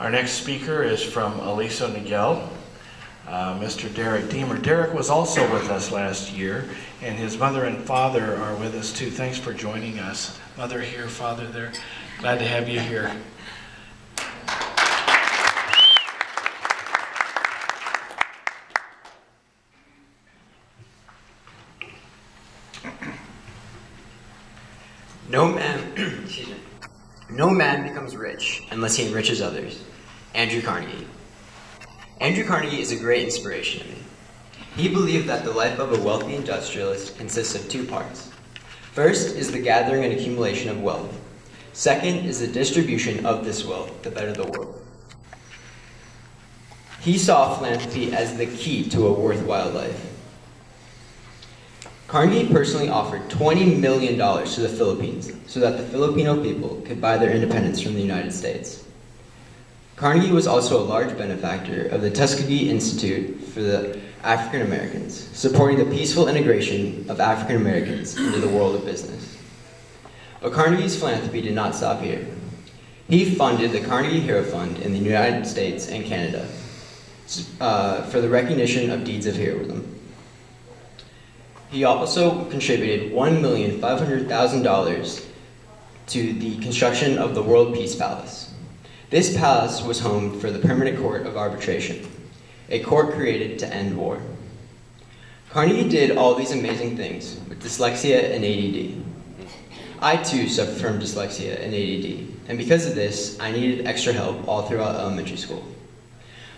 Our next speaker is from Aliso Niguel, Mr. Derek Diemer. Derek was also with us last year, and his mother and father are with us too. Thanks for joining us. Mother here, father there. Glad to have you here. No man becomes rich unless he enriches others. Andrew Carnegie. Andrew Carnegie is a great inspiration to me. He believed that the life of a wealthy industrialist consists of two parts. First is the gathering and accumulation of wealth. Second is the distribution of this wealth to better the world. He saw philanthropy as the key to a worthwhile life. Carnegie personally offered $20 million to the Philippines so that the Filipino people could buy their independence from the United States. Carnegie was also a large benefactor of the Tuskegee Institute for the African Americans, supporting the peaceful integration of African Americans into the world of business. But Carnegie's philanthropy did not stop here. He funded the Carnegie Hero Fund in the United States and Canada for the recognition of deeds of heroism. He also contributed $1,500,000 to the construction of the World Peace Palace. This palace was home for the Permanent Court of Arbitration, a court created to end war. Carnegie did all these amazing things with dyslexia and ADD. I too suffer from dyslexia and ADD, and because of this, I needed extra help all throughout elementary school.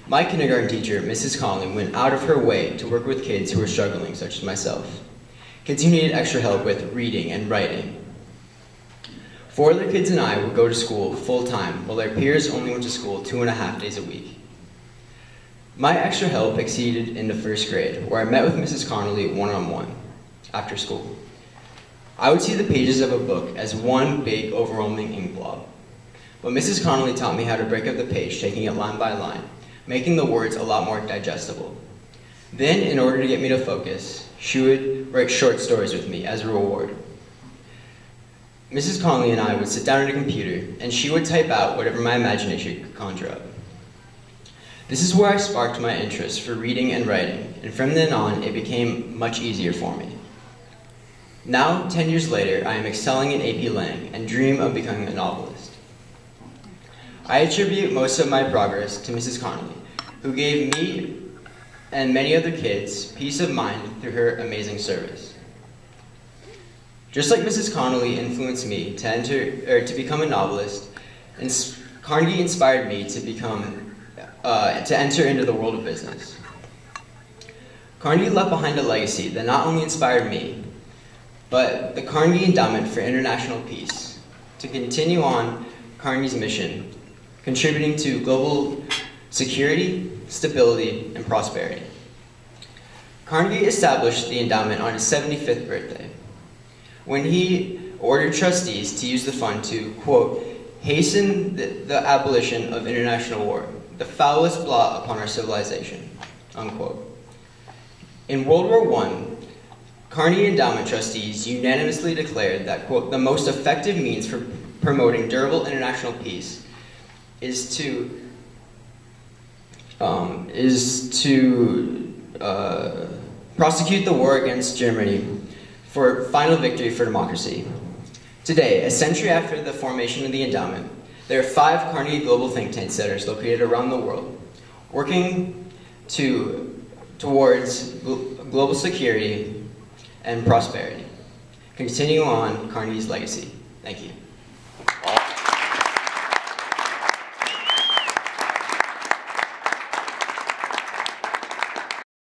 My kindergarten teacher, Mrs. Conley, went out of her way to work with kids who were struggling, such as myself. Kids who needed extra help with reading and writing. 4 other kids and I would go to school full-time, while their peers only went to school 2.5 days a week. My extra help exceeded into 1st grade, where I met with Mrs. Connolly one-on-one after school. I would see the pages of a book as one big, overwhelming ink blob. But Mrs. Connolly taught me how to break up the page, taking it line by line, making the words a lot more digestible. Then, in order to get me to focus, she would write short stories with me as a reward. Mrs. Conley and I would sit down at a computer, and she would type out whatever my imagination could conjure up. This is where I sparked my interest for reading and writing, and from then on, it became much easier for me. Now, 10 years later, I am excelling in AP Lang and dream of becoming a novelist. I attribute most of my progress to Mrs. Connolly, who gave me and many other kids peace of mind through her amazing service. Just like Mrs. Connolly influenced me to become a novelist, Carnegie inspired me to enter into the world of business. Carnegie left behind a legacy that not only inspired me, but the Carnegie Endowment for International Peace to continue on Carnegie's mission, contributing to global security, stability, and prosperity. Carnegie established the endowment on his 75th birthday, when he ordered trustees to use the fund to, quote, hasten the abolition of international war, the foulest blot upon our civilization, unquote. In World War I, Carnegie Endowment trustees unanimously declared that, quote, the most effective means for promoting durable international peace is to prosecute the war against Germany for final victory for democracy. Today, a century after the formation of the endowment, there are 5 Carnegie Global Think Tank centers located around the world, working towards global security and prosperity, continuing on Carnegie's legacy. Thank you.